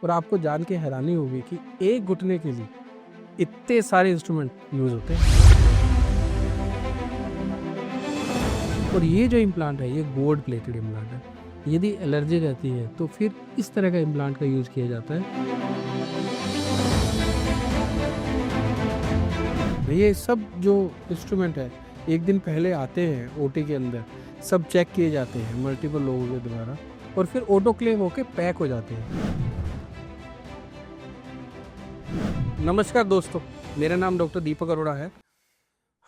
और आपको जान के हैरानी होगी कि एक घुटने के लिए इतने सारे इंस्ट्रूमेंट यूज होते हैं। और ये जो इम्प्लांट है ये गोल्ड प्लेटेड इम्प्लांट है। यदि एलर्जी रहती है तो फिर इस तरह का इम्प्लांट का यूज किया जाता है। ये सब जो इंस्ट्रूमेंट है एक दिन पहले आते हैं ओटी के अंदर, सब चेक किए जाते हैं मल्टीपल लोगों के द्वारा और फिर ऑटोक्लेव होके पैक हो जाते हैं। नमस्कार दोस्तों, मेरा नाम डॉक्टर दीपक अरोड़ा है।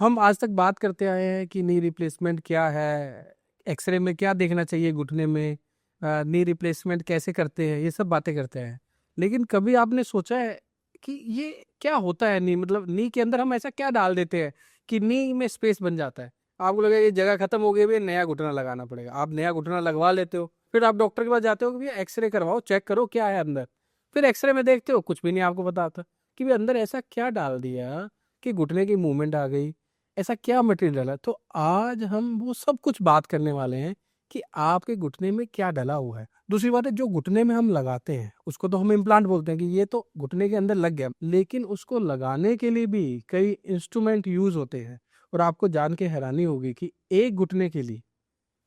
हम आज तक बात करते आए हैं कि नी रिप्लेसमेंट क्या है, एक्सरे में क्या देखना चाहिए घुटने में, नी रिप्लेसमेंट कैसे करते हैं, ये सब बातें करते हैं। लेकिन कभी आपने सोचा है कि ये क्या होता है? नी मतलब नी के अंदर हम ऐसा क्या डाल देते हैं कि नी में स्पेस बन जाता है? आपको लगा ये जगह खत्म हो गई, नया घुटना लगाना पड़ेगा। आप नया घुटना लगवा लेते हो, फिर आप डॉक्टर के पास जाते हो कि भैया एक्सरे करवाओ, चेक करो क्या है अंदर। फिर एक्सरे में देखते हो कुछ भी नहीं आपको पता आता कि भाई अंदर ऐसा क्या डाल दिया कि घुटने की मूवमेंट आ गई, ऐसा क्या मटेरियल डाला। तो आज हम वो सब कुछ बात करने वाले हैं कि आपके घुटने में क्या डला हुआ है। दूसरी बात है, जो घुटने में हम लगाते हैं उसको तो हम इम्प्लांट बोलते हैं कि ये तो घुटने के अंदर लग गया, लेकिन उसको लगाने के लिए भी कई इंस्ट्रूमेंट यूज होते हैं। और आपको जान के हैरानी होगी कि एक घुटने के लिए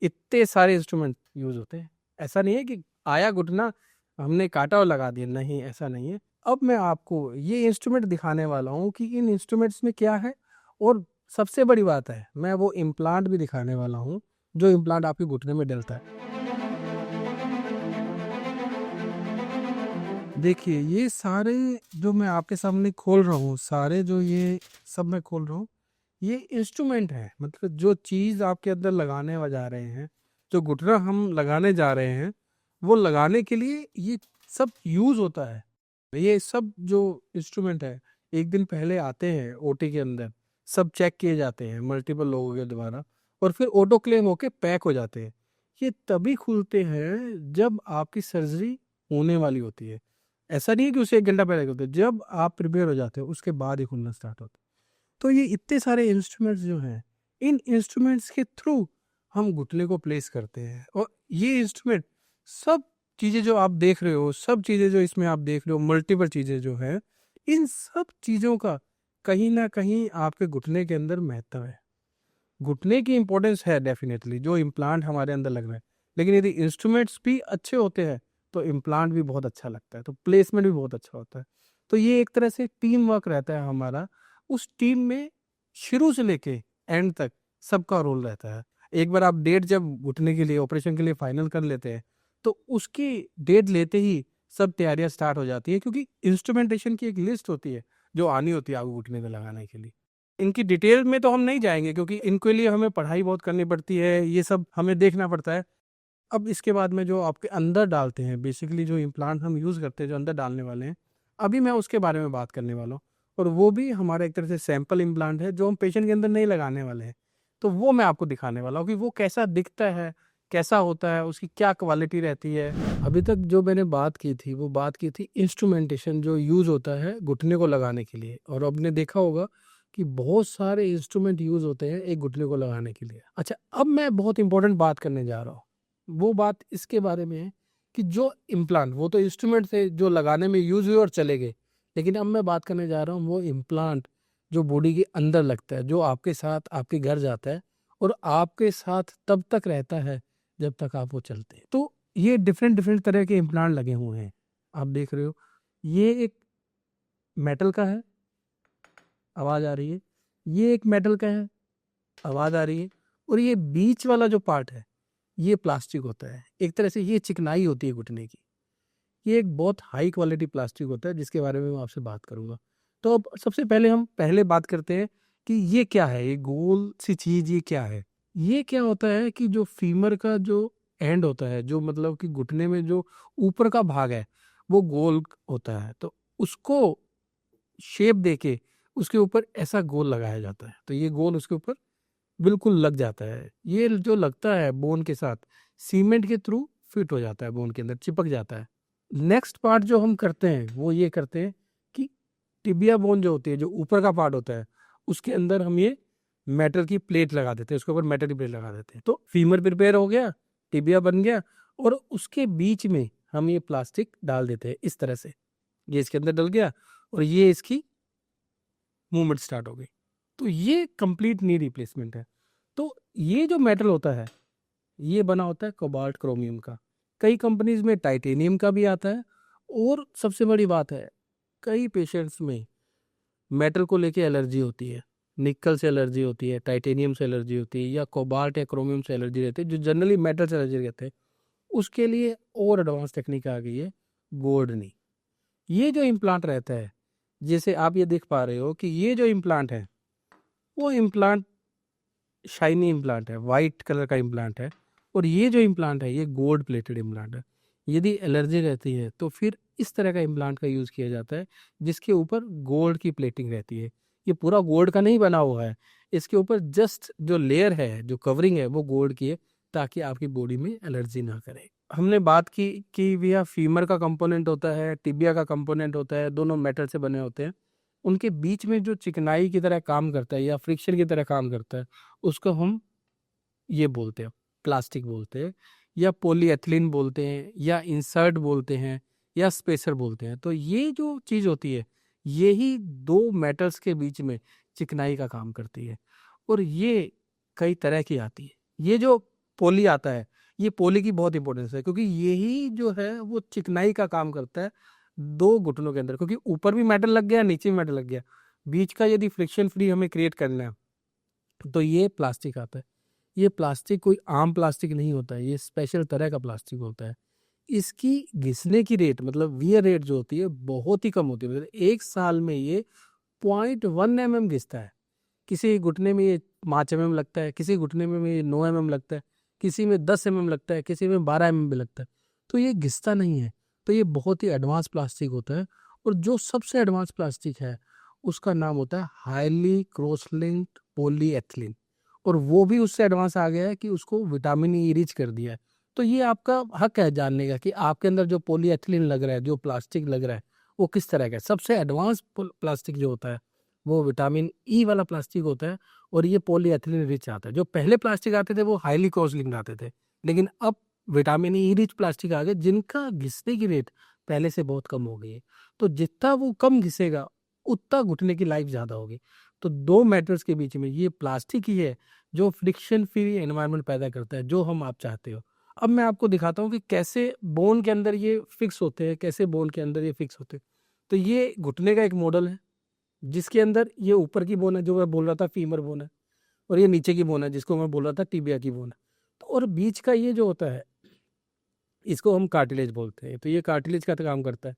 इतने सारे इंस्ट्रूमेंट यूज होते हैं। ऐसा नहीं है कि आया घुटना हमने काटा और लगा दिया, नहीं, ऐसा नहीं है। अब मैं आपको ये इंस्ट्रूमेंट दिखाने वाला हूँ कि इन इंस्ट्रूमेंट्स में क्या है, और सबसे बड़ी बात है मैं वो इम्प्लांट भी दिखाने वाला हूँ जो इम्प्लांट आपके घुटने में डलता है। देखिए, ये सारे जो मैं आपके सामने खोल रहा हूँ, सारे जो ये सब मैं खोल रहा हूँ, ये इंस्ट्रूमेंट है। मतलब जो चीज़ आपके अंदर लगाने जा रहे हैं, जो घुटना हम लगाने जा रहे हैं, वो लगाने के लिए ये सब यूज होता है। ये सब जो इंस्ट्रूमेंट है एक दिन पहले आते हैं ओटी के अंदर, सब चेक किए जाते हैं मल्टीपल लोगों के द्वारा और फिर ऑटोक्लेव होके पैक हो जाते हैं। ये तभी खुलते हैं जब आपकी सर्जरी होने वाली होती है। ऐसा नहीं है कि उसे 1 घंटा पहले होते, जब आप प्रिपेयर हो जाते हो उसके बाद ही खुलना स्टार्ट होता है। तो ये इतने सारे इंस्ट्रूमेंट्स जो हैं, इन इंस्ट्रूमेंट्स के थ्रू हम घुटने को प्लेस करते हैं। और ये इंस्ट्रूमेंट सब चीज़ें जो आप देख रहे हो, सब चीज़ें जो इसमें आप देख रहे हो, मल्टीपल चीज़ें जो है, इन सब चीज़ों का कहीं ना कहीं आपके घुटने के अंदर महत्व है। घुटने की इंपॉर्टेंस है डेफिनेटली, जो इम्प्लांट हमारे अंदर लग रहा है। लेकिन यदि इंस्ट्रूमेंट्स भी अच्छे होते हैं तो इम्प्लांट भी बहुत अच्छा लगता है, तो प्लेसमेंट भी बहुत अच्छा होता है। तो ये एक तरह से टीम वर्क रहता है हमारा। उस टीम में शुरू से लेके एंड तक सबका रोल रहता है। एक बार आप डेट जब घुटने के लिए ऑपरेशन के लिए फाइनल कर लेते हैं तो उसकी डेट लेते ही सब तैयारियां स्टार्ट हो जाती है, क्योंकि इंस्ट्रूमेंटेशन की एक लिस्ट होती है जो आनी होती है आपको घुटने में लगाने के लिए। इनकी डिटेल में तो हम नहीं जाएंगे क्योंकि इनके लिए हमें पढ़ाई बहुत करनी पड़ती है, ये सब हमें देखना पड़ता है। अब इसके बाद में जो आपके अंदर डालते हैं, बेसिकली जो इम्प्लांट हम यूज़ करते हैं, जो अंदर डालने वाले हैं, अभी मैं उसके बारे में बात करने वाला हूँ। और वो भी हमारा एक तरह से सैंपल इम्प्लांट है जो हम पेशेंट के अंदर नहीं लगाने वाले हैं। तो वो मैं आपको दिखाने वाला हूँ कि वो कैसा दिखता है, कैसा होता है, उसकी क्या क्वालिटी रहती है। अभी तक जो मैंने बात की थी वो बात की थी इंस्ट्रूमेंटेशन जो यूज़ होता है घुटने को लगाने के लिए। और आपने देखा होगा कि बहुत सारे इंस्ट्रूमेंट यूज़ होते हैं एक घुटने को लगाने के लिए। अच्छा, अब मैं बहुत इंपॉर्टेंट बात करने जा रहा हूँ। वो बात इसके बारे में है कि जो इम्प्लांट, वो तो इंस्ट्रूमेंट थे जो लगाने में यूज हुए और चले गए, लेकिन अब मैं बात करने जा रहा हूँ वो इम्प्लांट जो बॉडी के अंदर लगता है, जो आपके साथ आपके घर जाता है और आपके साथ तब तक रहता है जब तक आप वो चलते हैं। तो ये डिफरेंट डिफरेंट तरह के इम्प्लांट लगे हुए हैं, आप देख रहे हो। ये एक मेटल का है, आवाज़ आ रही है। ये एक मेटल का है, आवाज़ आ रही है। और ये बीच वाला जो पार्ट है ये प्लास्टिक होता है। एक तरह से ये चिकनाई होती है घुटने की। ये एक बहुत हाई क्वालिटी प्लास्टिक होता है जिसके बारे में मैं आपसे बात करूंगा। तो अब सबसे पहले हम बात करते हैं कि ये क्या है, ये गोल सी चीज ये क्या है। ये क्या होता है कि जो फीमर का जो एंड होता है, जो मतलब कि घुटने में जो ऊपर का भाग है वो गोल होता है, तो उसको शेप देके उसके ऊपर ऐसा गोल लगाया जाता है। तो ये गोल उसके ऊपर बिल्कुल लग जाता है। ये जो लगता है बोन के साथ, सीमेंट के थ्रू फिट हो जाता है, बोन के अंदर चिपक जाता है। नेक्स्ट पार्ट जो हम करते हैं वो ये करते हैं कि टिबिया बोन जो होती है, जो ऊपर का पार्ट होता है, उसके अंदर हम ये मेटल की प्लेट लगा देते हैं, उसके ऊपर मेटल की प्लेट लगा देते हैं। तो फीमर प्रिपेयर हो गया, टिबिया बन गया, और उसके बीच में हम ये प्लास्टिक डाल देते हैं इस तरह से, ये इसके अंदर डल गया और ये इसकी मूवमेंट स्टार्ट हो गई। तो ये कंप्लीट नी रिप्लेसमेंट है। तो ये जो मेटल होता है ये बना होता है कोबाल्ट क्रोमियम का, कई कंपनीज में टाइटेनियम का भी आता है। और सबसे बड़ी बात है, कई पेशेंट्स में मेटल को लेके एलर्जी होती है, निकल से एलर्जी होती है, टाइटेनियम से एलर्जी होती है, या कोबाल्ट या क्रोमियम से एलर्जी रहती है, जो जनरली मेटल से एलर्जी रहते हैं। उसके लिए और एडवांस टेक्निक आ गई है, गोल्ड नी। ये जो इम्प्लांट रहता है, जैसे आप ये देख पा रहे हो कि ये जो इम्प्लांट है वो इम्प्लांट शाइनी इम्प्लांट है, वाइट कलर का इम्प्लांट है। और ये जो इम्प्लांट है ये गोल्ड प्लेटेड इम्प्लांट है। यदि एलर्जी रहती है तो फिर इस तरह का इम्प्लांट का यूज़ किया जाता है जिसके ऊपर गोल्ड की प्लेटिंग रहती है। ये पूरा गोल्ड का नहीं बना हुआ है, इसके ऊपर जस्ट जो लेयर है, जो कवरिंग है वो गोल्ड की है, ताकि आपकी बॉडी में एलर्जी ना करे। हमने बात की कि भैया फीमर का कंपोनेंट होता है, टिबिया का कंपोनेंट होता है, दोनों मेटल से बने होते हैं। उनके बीच में जो चिकनाई की तरह काम करता है या फ्रिक्शन की तरह काम करता है, उसको हम ये बोलते हैं, प्लास्टिक बोलते हैं, या पॉलीएथिलीन बोलते हैं, या इंसर्ट बोलते हैं, या स्पेसर बोलते हैं। तो ये जो चीज़ होती है ये ही दो मेटल्स के बीच में चिकनाई का काम करती है। और ये कई तरह की आती है। ये जो पोली आता है, ये पोली की बहुत इंपॉर्टेंस है, क्योंकि यही जो है वो चिकनाई का काम करता है दो घुटनों के अंदर, क्योंकि ऊपर भी मेटल लग गया, नीचे भी मेटल लग गया। बीच का यदि फ्रिक्शन फ्री हमें क्रिएट करना है तो ये प्लास्टिक आता है। ये प्लास्टिक कोई आम प्लास्टिक नहीं होता है, ये स्पेशल तरह का प्लास्टिक होता है। इसकी घिसने की रेट, मतलब वियर रेट जो होती है बहुत ही कम होती है। मतलब 1 साल में ये 0.1 mm घिसता है। किसी घुटने में ये 5 mm लगता है, किसी घुटने में ये 9 mm लगता है, किसी में 10 mm लगता है, किसी में 12 mm भी लगता है। तो ये घिसता नहीं है। तो ये बहुत ही एडवांस प्लास्टिक होता है। और जो सबसे एडवांस प्लास्टिक है उसका नाम होता है हाईली क्रॉस लिंक्ड पॉलीएथिलीन। और वो भी उससे एडवांस आ गया है कि उसको विटामिन ई रिच कर दिया है। तो ये आपका हक है जानने का कि आपके अंदर जो पॉलीएथिलीन लग रहा है, जो प्लास्टिक लग रहा है, वो किस तरह का है। सबसे एडवांस प्लास्टिक जो होता है वो विटामिन ई वाला प्लास्टिक होता है, और ये पॉलीएथिलीन रिच आता है। जो पहले प्लास्टिक आते थे वो हाईली क्रॉस लिंक्ड आते थे, लेकिन अब विटामिन ई रिच प्लास्टिक आ गए जिनका घिसने की रेट पहले से बहुत कम हो गई है। तो जितना वो कम घिसेगा उतना घुटने की लाइफ ज़्यादा होगी। तो दो मेटल्स के बीच में ये प्लास्टिक ही है जो फ्रिक्शन फ्री एनवायरनमेंट पैदा करता है, जो हम आप चाहते हो। अब मैं आपको दिखाता हूँ कि कैसे बोन के अंदर ये फिक्स होते हैं, कैसे बोन के अंदर ये फिक्स होते हैं। तो ये घुटने का एक मॉडल है जिसके अंदर ये ऊपर की बोन है जो मैं बोल रहा था फीमर बोन है, और ये नीचे की बोन है जिसको मैं बोल रहा था टिबिया की बोन है। तो और बीच का ये जो होता है इसको हम कार्टिलेज बोलते हैं। तो ये कार्टिलेज का काम करता है।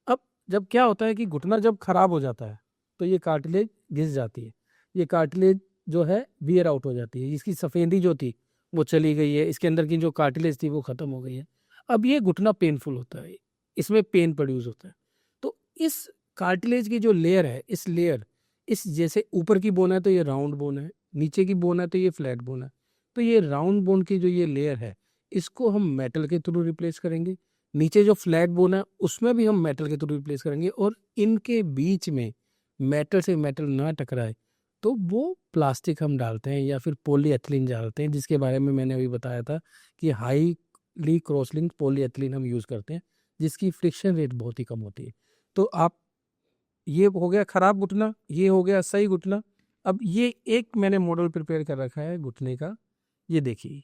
अब जब क्या होता है कि घुटना जब खराब हो जाता है तो ये कार्टिलेज घिस जाती है, ये कार्टिलेज जो है वियर आउट हो जाती है, इसकी सफेदी जो थी वो चली गई है, इसके अंदर की जो कार्टिलेज थी वो खत्म हो गई है। अब ये घुटना पेनफुल होता है, इसमें पेन प्रोड्यूस होता है। तो इस कार्टिलेज की जो लेयर है, इस लेयर, इस जैसे ऊपर की बोन है तो ये राउंड बोन है, नीचे की बोन है तो ये फ्लैट बोन है। तो ये राउंड बोन की जो ये लेयर है इसको हम मेटल के थ्रू रिप्लेस करेंगे। नीचे जो फ्लैट बोन है उसमें भी हम मेटल के थ्रू रिप्लेस करेंगे। और इनके बीच में मेटल से मेटल ना टकराए तो वो प्लास्टिक हम डालते हैं या फिर पॉलीएथिलीन डालते हैं, जिसके बारे में मैंने अभी बताया था कि हाईली क्रॉस लिंक्ड पॉलीएथिलीन हम यूज़ करते हैं, जिसकी फ्रिक्शन रेट बहुत ही कम होती है। तो आप, ये हो गया खराब घुटना, ये हो गया सही घुटना। अब ये एक मैंने मॉडल प्रिपेयर कर रखा है घुटने का, ये देखिए।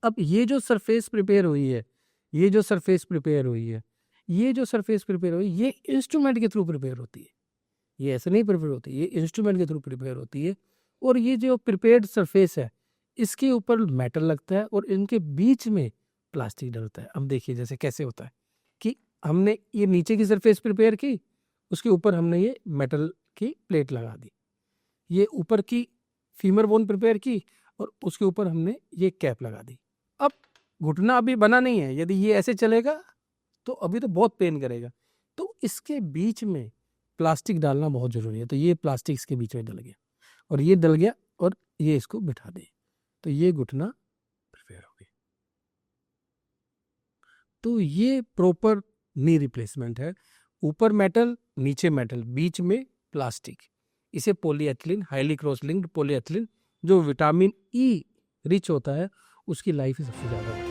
अब ये जो सरफेस प्रिपेयर हुई है, ये जो सरफेस प्रिपेयर हुई है, ये जो सरफेस प्रिपेयर हुई, ये इंस्ट्रूमेंट के थ्रू प्रिपेयर होती है। ये ऐसे नहीं प्रिपेयर होती, ये इंस्ट्रूमेंट के थ्रू प्रिपेयर होती है। और ये जो प्रिपेयर्ड सरफेस है इसके ऊपर मेटल लगता है और इनके बीच में प्लास्टिक डलता है। अब देखिए जैसे कैसे होता है कि हमने ये नीचे की सरफेस प्रिपेयर की, उसके ऊपर हमने ये मेटल की प्लेट लगा दी, ये ऊपर की फीमर बोन प्रिपेयर की और उसके ऊपर हमने ये कैप लगा दी। अब घुटना अभी बना नहीं है, यदि ये ऐसे चलेगा तो अभी तो बहुत पेन करेगा। तो इसके बीच में प्लास्टिक डालना बहुत जरूरी है। तो ये प्लास्टिक इसके बीच में डल गया और ये डल गया और ये इसको बिठा दे, तो ये घुटना प्रिपेयर हो गई। तो ये प्रॉपर नी रिप्लेसमेंट है। ऊपर मेटल, नीचे मेटल, बीच में प्लास्टिक। इसे polyethylene, highly cross linked polyethylene, जो विटामिन ई रिच होता है, उसकी लाइफ ही सबसे ज़्यादा होती है।